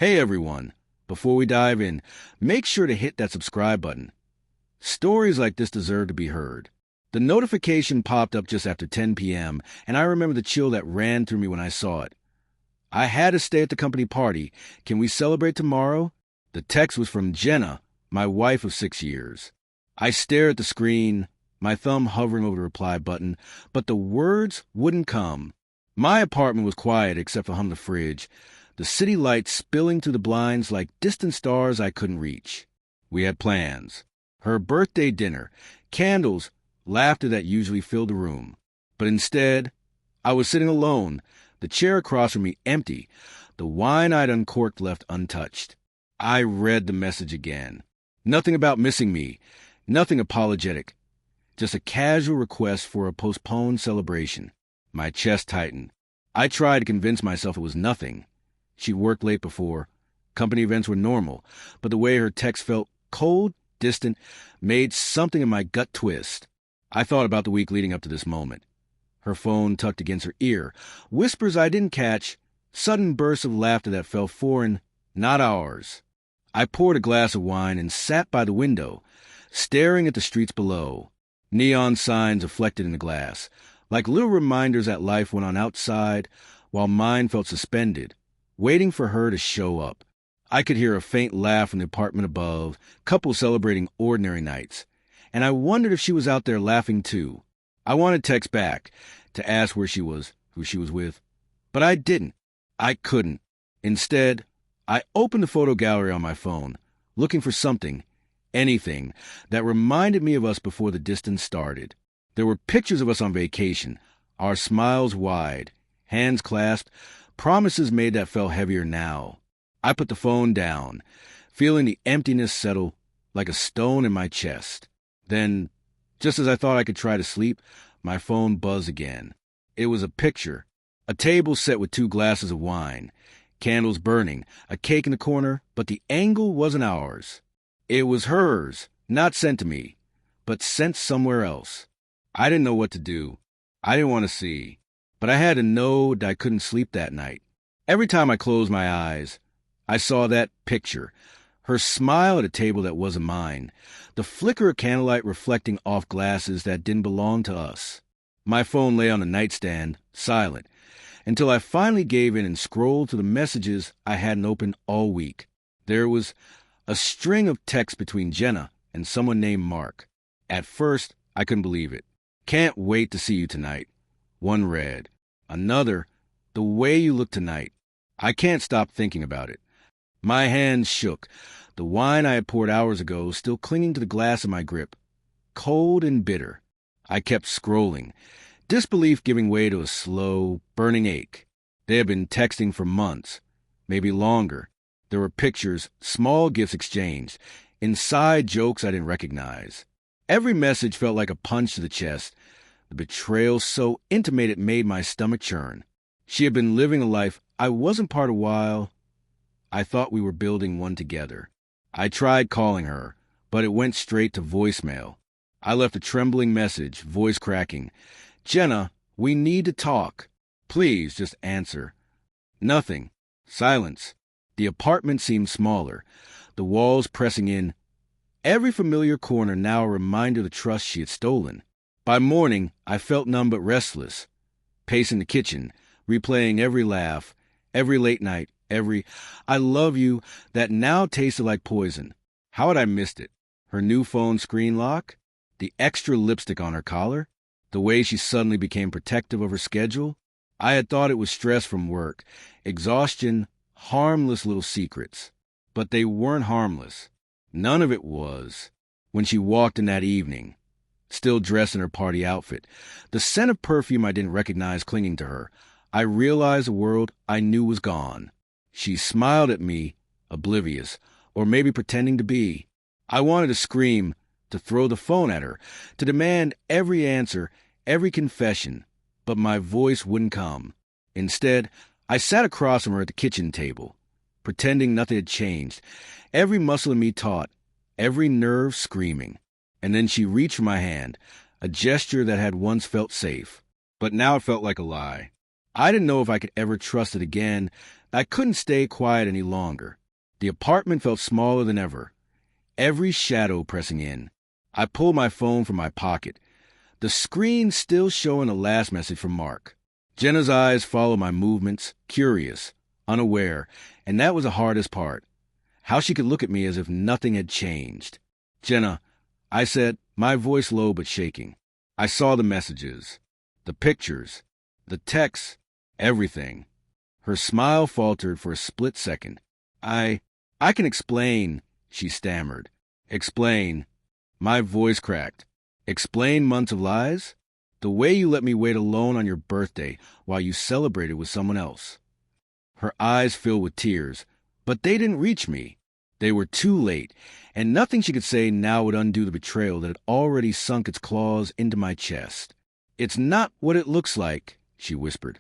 Hey everyone, before we dive in, make sure to hit that subscribe button. Stories like this deserve to be heard. The notification popped up just after 10 p.m., and I remember the chill that ran through me when I saw it. I had to stay at the company party. Can we celebrate tomorrow? The text was from Jenna, my wife of 6 years. I stared at the screen, my thumb hovering over the reply button, but the words wouldn't come. My apartment was quiet except for hum the fridge, the city lights spilling through the blinds like distant stars I couldn't reach. We had plans. Her birthday dinner, candles, laughter that usually filled the room. But instead, I was sitting alone, the chair across from me empty, the wine I'd uncorked left untouched. I read the message again. Nothing about missing me, nothing apologetic, just a casual request for a postponed celebration. My chest tightened. I tried to convince myself it was nothing. She'd worked late before. Company events were normal, but the way her text felt cold, distant, made something in my gut twist. I thought about the week leading up to this moment. Her phone tucked against her ear, whispers I didn't catch, sudden bursts of laughter that felt foreign, not ours. I poured a glass of wine and sat by the window, staring at the streets below. Neon signs reflected in the glass, like little reminders that life went on outside, while mine felt suspended, waiting for her to show up. I could hear a faint laugh from the apartment above, couples celebrating ordinary nights, and I wondered if she was out there laughing too. I wanted to text back, to ask where she was, who she was with, but I didn't. I couldn't. Instead, I opened the photo gallery on my phone, looking for something, anything, that reminded me of us before the distance started. There were pictures of us on vacation, our smiles wide, hands clasped, promises made that felt heavier now. I put the phone down, feeling the emptiness settle like a stone in my chest. Then, just as I thought I could try to sleep, my phone buzzed again. It was a picture, a table set with 2 glasses of wine, candles burning, a cake in the corner, but the angle wasn't ours. It was hers, not sent to me, but sent somewhere else. I didn't know what to do. I didn't want to see, but I had to know that I couldn't sleep that night. Every time I closed my eyes, I saw that picture, her smile at a table that wasn't mine, the flicker of candlelight reflecting off glasses that didn't belong to us. My phone lay on the nightstand, silent, until I finally gave in and scrolled through the messages I hadn't opened all week. There was a string of texts between Jenna and someone named Mark. At first, I couldn't believe it. Can't wait to see you tonight. One read. Another, the way you look tonight. I can't stop thinking about it. My hands shook, the wine I had poured hours ago still clinging to the glass in my grip. Cold and bitter. I kept scrolling, disbelief giving way to a slow, burning ache. They had been texting for months, maybe longer. There were pictures, small gifts exchanged, inside jokes I didn't recognize. Every message felt like a punch to the chest, the betrayal so intimate it made my stomach churn. She had been living a life I wasn't part of while I thought we were building one together. I tried calling her, but it went straight to voicemail. I left a trembling message, voice cracking. Jenna, we need to talk. Please just answer. Nothing. Silence. The apartment seemed smaller, the walls pressing in. Every familiar corner now a reminder of the trust she had stolen. By morning, I felt numb but restless, pacing the kitchen, replaying every laugh, every late night, every "I love you" that now tasted like poison. How had I missed it? Her new phone screen lock? The extra lipstick on her collar? The way she suddenly became protective of her schedule? I had thought it was stress from work, exhaustion, harmless little secrets. But they weren't harmless. None of it was. When she walked in that evening, still dressed in her party outfit, the scent of perfume I didn't recognize clinging to her, I realized the world I knew was gone. She smiled at me, oblivious, or maybe pretending to be. I wanted to scream, to throw the phone at her, to demand every answer, every confession, but my voice wouldn't come. Instead, I sat across from her at the kitchen table, pretending nothing had changed, every muscle in me taut, every nerve screaming. And then she reached for my hand, a gesture that had once felt safe, but now it felt like a lie. I didn't know if I could ever trust it again, I couldn't stay quiet any longer. The apartment felt smaller than ever, every shadow pressing in. I pulled my phone from my pocket, the screen still showing the last message from Mark. Jenna's eyes followed my movements, curious, unaware, and that was the hardest part. How she could look at me as if nothing had changed. "Jenna," I said, my voice low but shaking. "I saw the messages, the pictures, the texts, everything." Her smile faltered for a split second. I can explain," she stammered. "Explain." My voice cracked. "Explain months of lies? The way you let me wait alone on your birthday while you celebrated with someone else." Her eyes filled with tears, but they didn't reach me. They were too late, and nothing she could say now would undo the betrayal that had already sunk its claws into my chest. "It's not what it looks like," she whispered.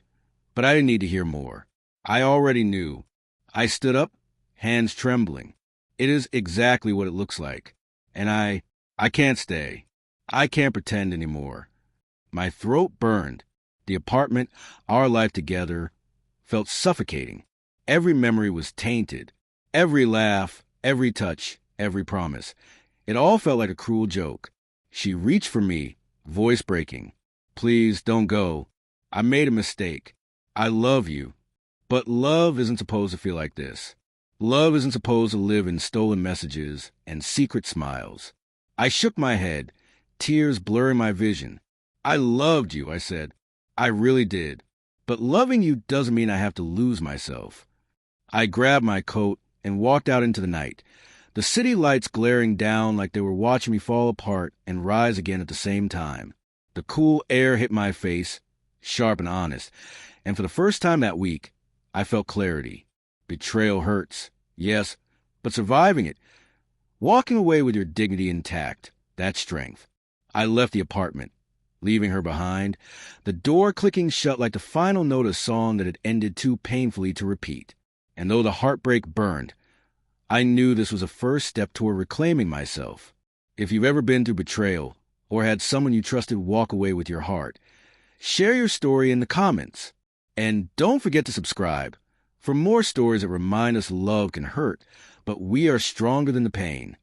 But I didn't need to hear more. I already knew. I stood up, hands trembling. "It is exactly what it looks like. And I can't stay. I can't pretend anymore." My throat burned. The apartment, our life together, felt suffocating. Every memory was tainted. Every laugh, every touch, every promise. It all felt like a cruel joke. She reached for me, voice breaking. "Please, don't go. I made a mistake. I love you. But love isn't supposed to feel like this. Love isn't supposed to live in stolen messages and secret smiles." I shook my head, tears blurring my vision. "I loved you," I said. "I really did. But loving you doesn't mean I have to lose myself." I grabbed my coat and walked out into the night, the city lights glaring down like they were watching me fall apart and rise again at the same time. The cool air hit my face, sharp and honest, and for the first time that week, I felt clarity. Betrayal hurts, yes, but surviving it, walking away with your dignity intact, that's strength. I left the apartment, leaving her behind, the door clicking shut like the final note of a song that had ended too painfully to repeat. And though the heartbreak burned, I knew this was a first step toward reclaiming myself. If you've ever been through betrayal, or had someone you trusted walk away with your heart, share your story in the comments. And don't forget to subscribe for more stories that remind us love can hurt, but we are stronger than the pain.